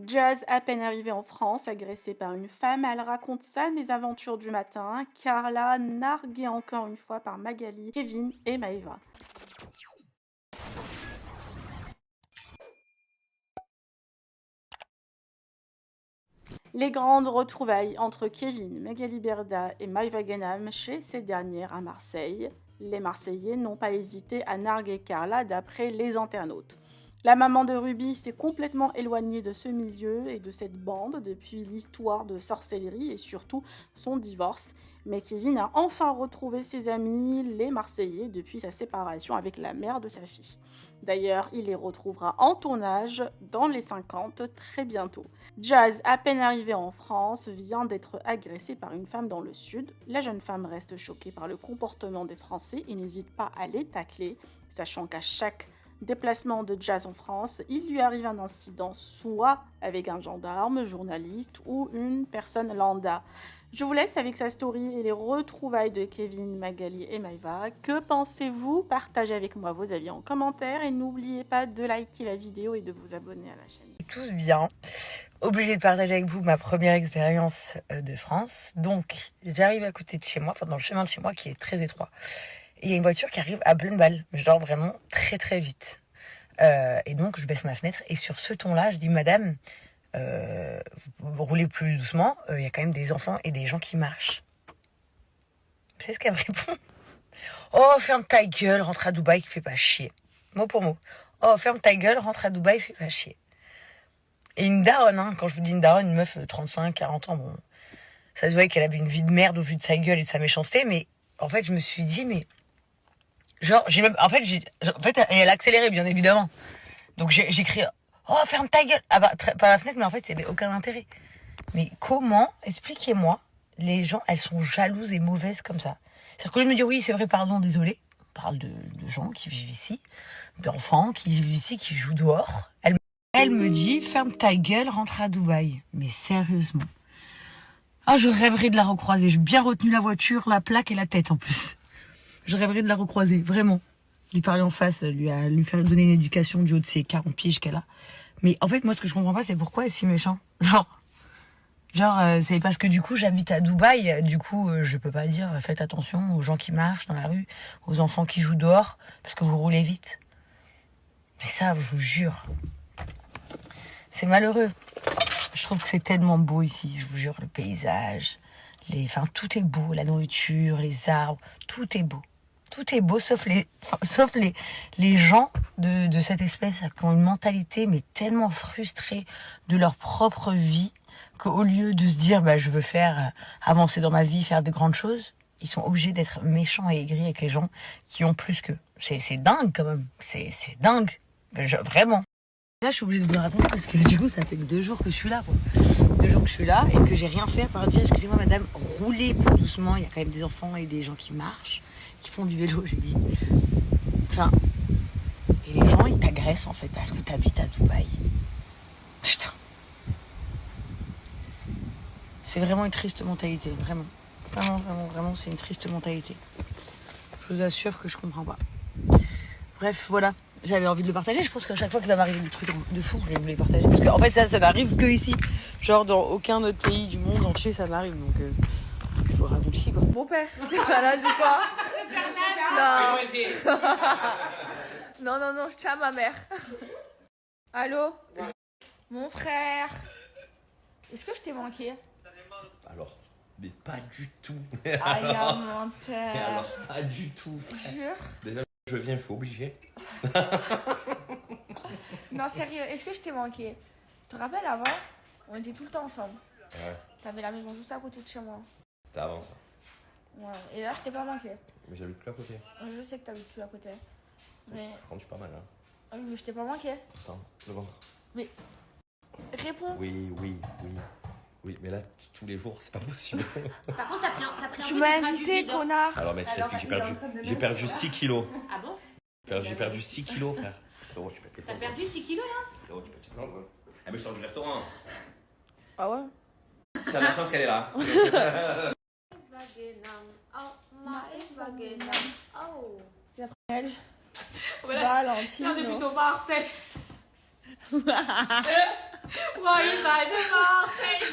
Jazz, à peine arrivée en France, agressée par une femme, elle raconte sa mésaventure du matin. Carla, narguée encore une fois par Magali, Kevin et Maëva. Les grandes retrouvailles entre Kevin, Magali Berda et Maëva Guénam chez ces dernières à Marseille. Les Marseillais n'ont pas hésité à narguer Carla d'après les internautes. La maman de Ruby s'est complètement éloignée de ce milieu et de cette bande depuis l'histoire de sorcellerie et surtout son divorce. Mais Kevin a enfin retrouvé ses amis, les Marseillais, depuis sa séparation avec la mère de sa fille. D'ailleurs, il les retrouvera en tournage dans les 50 très bientôt. Jazz, à peine arrivée en France, vient d'être agressée par une femme dans le sud. La jeune femme reste choquée par le comportement des Français et n'hésite pas à les tacler, sachant qu'à chaque déplacement de Jazz en France, il lui arrive un incident, soit avec un gendarme, journaliste ou une personne lambda. Je vous laisse avec sa story et les retrouvailles de Kevin, Magali et Maëva. Que pensez-vous? Partagez avec moi vos avis en commentaire et n'oubliez pas de liker la vidéo et de vous abonner à la chaîne. Tous bien. Obligée de partager avec vous ma première expérience de France. Donc, j'arrive à côté de chez moi, enfin dans le chemin de chez moi qui est très étroit. Et il y a une voiture qui arrive à pleine balle, genre vraiment très très vite. Et donc, je baisse ma fenêtre et sur ce ton-là, je dis « Madame, vous roulez plus doucement, il y a quand même des enfants et des gens qui marchent. » Vous savez ce qu'elle me répond? « Oh, ferme ta gueule, rentre à Dubaï, fais pas chier. » Mot pour mot. « Oh, ferme ta gueule, rentre à Dubaï, fais pas chier. » Et une daronne, hein, quand je vous dis une daronne, une meuf 35, 40 ans, bon, ça se voyait qu'elle avait une vie de merde au vu de sa gueule et de sa méchanceté, mais en fait, je me suis dit, mais genre, elle a accéléré, bien évidemment. Donc j'ai crié, oh, ferme ta gueule, ah bah, par la fenêtre, mais en fait, il n'y avait aucun intérêt. Mais comment, expliquez-moi, les gens, elles sont jalouses et mauvaises comme ça. C'est-à-dire qu'au lieu de me dire, oui, c'est vrai, pardon, désolé, on parle de gens qui vivent ici, d'enfants qui vivent ici, qui jouent dehors, elle me dit, ferme ta gueule, rentre à Dubaï. Mais sérieusement. Ah, je rêverais de la recroiser. J'ai bien retenu la voiture, la plaque et la tête en plus. Je rêverais de la recroiser, vraiment. Lui parler en face, lui faire donner une éducation du haut de ses 40 piges qu'elle a. Mais en fait, moi, ce que je comprends pas, c'est pourquoi elle est si méchante. C'est parce que du coup, j'habite à Dubaï. Du coup, je peux pas dire, faites attention aux gens qui marchent dans la rue, aux enfants qui jouent dehors, parce que vous roulez vite. Mais ça, je vous jure, c'est malheureux. Je trouve que c'est tellement beau ici, je vous jure, le paysage, tout est beau, la nourriture, les arbres, tout est beau. Tout est beau, sauf les gens de cette espèce qui ont une mentalité mais tellement frustrée de leur propre vie qu'au lieu de se dire bah, je veux faire avancer dans ma vie, faire de grandes choses, ils sont obligés d'être méchants et aigris avec les gens qui ont plus qu'eux. C'est dingue quand même, c'est dingue, vraiment. Là, je suis obligée de vous le raconter parce que du coup, ça fait que 2 jours que je suis là, quoi. 2 jours que je suis là et que j'ai rien fait à part dire, excusez-moi, madame, roulez plus doucement. Il y a quand même des enfants et des gens qui marchent, qui font du vélo, j'ai dit. Enfin, et les gens, ils t'agressent, en fait, parce que t'habites à Dubaï. Putain. C'est vraiment une triste mentalité, vraiment. Vraiment, c'est une triste mentalité. Je vous assure que je comprends pas. Bref, voilà. J'avais envie de le partager. Je pense qu'à chaque fois que ça m'arrive des trucs de fou, je vais vous les partager. Parce qu'en fait, ça n'arrive que ici. Genre, dans aucun autre pays du monde entier, ça m'arrive. Donc, il faut raconter, quoi. Mon père. Voilà, du quoi? Non. Non, je tiens à ma mère. Allô? Mon frère. Est-ce que je t'ai manqué? Alors, mais pas du tout. Aïe, un menteur. Mais alors, pas du tout. Jure. Déjà, je viens, je suis obligé. Non, sérieux, est-ce que je t'ai manqué? Tu te rappelles avant? On était tout le temps ensemble. Ouais, T'avais la maison juste à côté de chez moi. c'était avant ça. Ouais. Et là, je t'ai pas manqué. Mais j'habite plus à côté. Je sais que t'habites plus à côté. Mais. Par contre, je suis pas mal là. Ah oui, mais je t'ai pas manqué. Attends, le ventre. Mais. Réponds. Oui. Oui, mais là, tous les jours, c'est pas possible. Par contre, t'as pris un Tu peu m'as du gras du invité, vide. connard. Alors, mec, tu sais ce que j'ai perdu 6 kilos. Ah bon? J'ai perdu 6 kilos, frère. Frérot, tu pètes tes T'as plombs. perdu 6 kilos là? Frérot, tu pètes tes plombs. Ah, mais je sors du restaurant. Ah ouais? T'as de la chance qu'elle est là. Elle. Oh, mais là, Valentine. on est plutôt Marseille.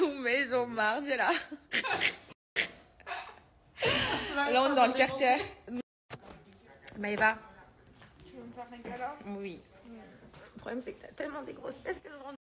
Ou Maison Margiela. Là, on est dans le Carter. Maëva. Tu veux me faire un câlin? Oui. Le problème, c'est que t'as tellement des grosses fesses que je rentre.